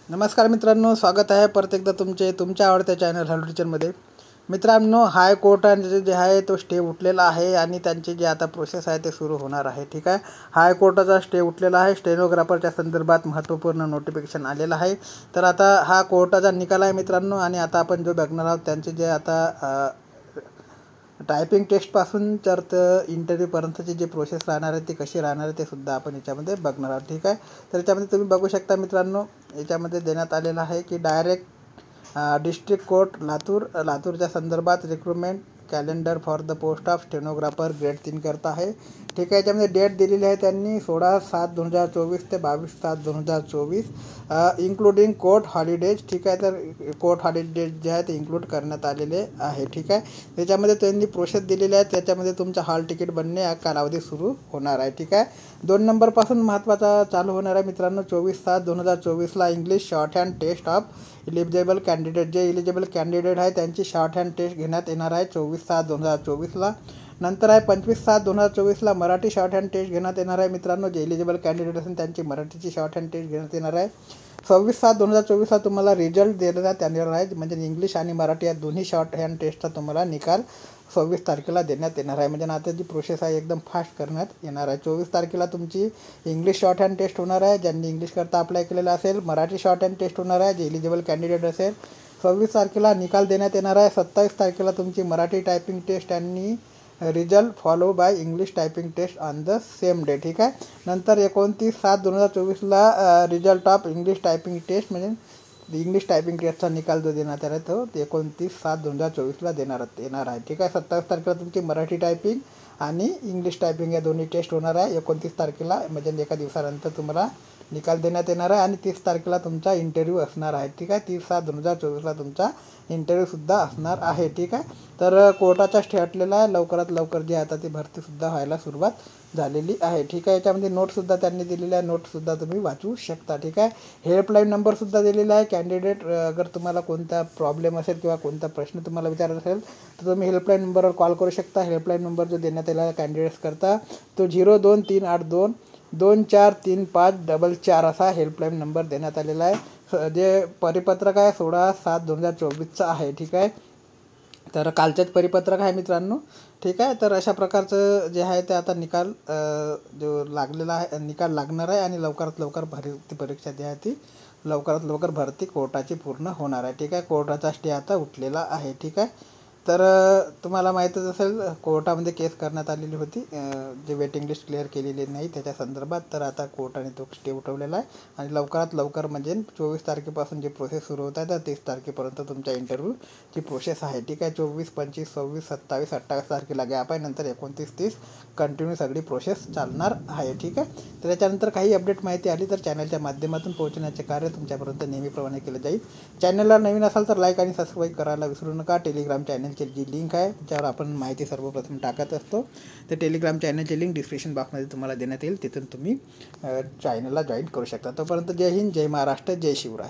नमस्कार मित्रांनो, स्वागत आहे परत एकदा तुमच्या आवडत्या चॅनल हॅलो टीचरमध्ये. मित्रांनो, हायकोर्टाने जे आहे तो स्टे उठलेला आहे आणि त्यांची जी आता प्रोसेस आहे ते सुरू होणार आहे. ठीक आहे, हायकोर्टाचा स्टे उठलेला आहे. स्टेनोग्राफरच्या संदर्भात महत्त्वपूर्ण नोटिफिकेशन आलेलं आहे. तर आता हा कोर्टाचा निकाल आहे मित्रांनो. आणि आता आपण जो बघणार आहोत त्यांचे जे आता टायपिंग टेस्टपासून तर इंटरव्ह्यूपर्यंतची जी प्रोसेस राहणार आहे ती कशी राहणार आहे ते सुद्धा आपण याच्यामध्ये बघणार आहोत. ठीक आहे, तर याच्यामध्ये तुम्ही बघू शकता मित्रांनो, याच्यामध्ये देण्यात आलेलं आहे की डायरेक्ट डिस्ट्रिक्ट कोर्ट लातूरच्या संदर्भात recruitment calendar for the post of stenographer grade 3 करता आहे. ठीक आहे, याच्यामध्ये डेट दिलेली आहे त्यांनी 16/7/2024 ते 22/7/2024 इन्क्लुडिंग कोर्ट हॉलिडेज. ठीक आहे, तर कोर्ट हॉलिडेज जे आहे ते इन्क्लूड करण्यात आलेले आहे. ठीक आहे, त्याच्यामध्ये त्यांनी प्रोसेस दिलेली आहे. त्याच्यामध्ये तुमचा हॉल तिकीट बनणे या कालावधी सुरू होणार आहे. ठीक आहे, 2 नंबरपासून महत्त्वाचा चालू होणार आहे मित्रांनो. 24/7/2024ला English shorthand test of eligible candidate. जे इलिजिबल कॅन्डिडेट आहे त्यांची शॉर्ट हँड टेस्ट घेण्यात येणार आहे 24/7/2024ला. नंतर आहे 25/7/2024ला मराठी शॉर्ट हँड टेस्ट घेण्यात येणार आहे मित्रांनो. जे इलिजिबल कॅन्डिडेट असेल त्यांची मराठीची शॉर्ट हँड टेस्ट घेण्यात येणार आहे. 26/7/2024ला तुम्हाला रिझल्ट देण्यात येणार आहे. म्हणजे इंग्लिश आणि मराठी या दोन्ही शॉर्ट हँड टेस्टचा तुम्हाला निकाल 26 तारखेला देण्यात येणार आहे. म्हणजे आता जी प्रोसेस आहे एकदम फास्ट करण्यात येणार आहे. 24 तारखेला तुमची इंग्लिश शॉर्ट हँड टेस्ट होणार आहे. ज्यांनी इंग्लिश करता अप्लाय केलेला असेल. मराठी शॉर्ट हँड टेस्ट होणार आहे जे इलिजिबल कॅन्डिडेट असेल. 26 तारखेला निकाल देण्यात येणार आहे. 27 तारखेला तुमची मराठी टायपिंग टेस्ट आणि result follow by English typing test on the same day. ठीक आहे, नंतर 29/7/2024ला result of English typing test म्हणजे इंग्लिश टायपिंग टेस्टचा निकाल जो देण्यात येणार तो 29/7/2024ला येणार आहे. ठीक आहे, 27 तारखेला तुमची मराठी टायपिंग आणि इंग्लिश टायपिंग या दोन्ही टेस्ट होणार आहे. 29 तारखेला म्हणजे एका दिवसानंतर तुम्हाला निकाल देण्यात येणार आहे. आणि 30 तारखेला तुमचा इंटरव्ह्यू असणार आहे. ठीक आहे, 30/7/2024ला तुमचा इंटरव्ह्यूसुद्धा असणार आहे. ठीक आहे, तर कोर्टाचा स्टे हटलेला आहे. लवकरात लवकर जी आता ती भरतीसुद्धा व्हायला सुरुवात झालेली आहे. ठीक आहे, याच्यामध्ये नोटसुद्धा त्यांनी दिलेली आहे. नोटसुद्धा तुम्ही वाचू शकता. ठीक आहे, हेल्पलाईन नंबरसुद्धा दिलेला आहे. कॅन्डिडेट अगर तुम्हाला कोणता प्रॉब्लेम असेल किंवा कोणता प्रश्न तुम्हाला विचारायचा असेल तर तुम्ही हेल्पलाईन नंबरवर कॉल करू शकता. हेल्पलाईन नंबर जो देण्यात आलेला आहे कॅन्डिडेट्स करता तो 02-382-243-544 असा हेल्पलाईन नंबर देण्यात आलेला आहे. जे परिपत्रक आहे 16/7/2024चं आहे. ठीक आहे, तर कालचंच परिपत्रक आहे मित्रांनो. ठीक आहे, तर अशा प्रकारचं जे आहे ते आता निकाल जो लागलेला आहे निकाल लागणार आहे. आणि लवकरात लवकर भरती परीक्षा जी आहे ती लवकरात लवकर भरती कोर्टाची पूर्ण होणार आहे. ठीक आहे, कोर्टाचा स्टे आता उठलेला आहे. ठीक आहे, तर तुम्हाला माहीतच असेल कोर्टामध्ये केस करण्यात आलेली होती जे वेटिंग लिस्ट क्लिअर केलेली नाही त्याच्या संदर्भात. तर आता कोर्टाने तो स्टे उठवलेला आहे. आणि लवकरात लवकर म्हणजे 24 तारखेपासून जी प्रोसेस सुरू होत आहे तर 30 तारखेपर्यंत तुमच्या इंटरव्ह्यूची प्रोसेस आहे. ठीक आहे, 24, 25, 26, 27, 28 तारखेला गॅप आहे. नंतर 29, 30 कंटिन्यू सगळी प्रोसेस चालणार आहे. ठीक आहे, तर त्याच्यानंतर काही अपडेट माहिती आली तर चॅनलच्या माध्यमातून पोहोचण्याचे कार्य तुमच्यापर्यंत नेहमीप्रमाणे केलं जाईल. चॅनलला नवीन असाल तर लाईक आणि सबस्क्राईब करायला विसरू नका. टेलिग्राम चॅनलची जी लिंक आहे त्याच्यावर आपण माहिती सर्वप्रथम टाकत असतो. ते टेलिग्राम चॅनलची लिंक डिस्क्रिप्शन बॉक्समध्ये तुम्हाला देण्यात येईल. तिथून तुम्ही चॅनलला जॉईन करू शकता. तोपर्यंत जय हिंद, जय महाराष्ट्र, जय शिवराय.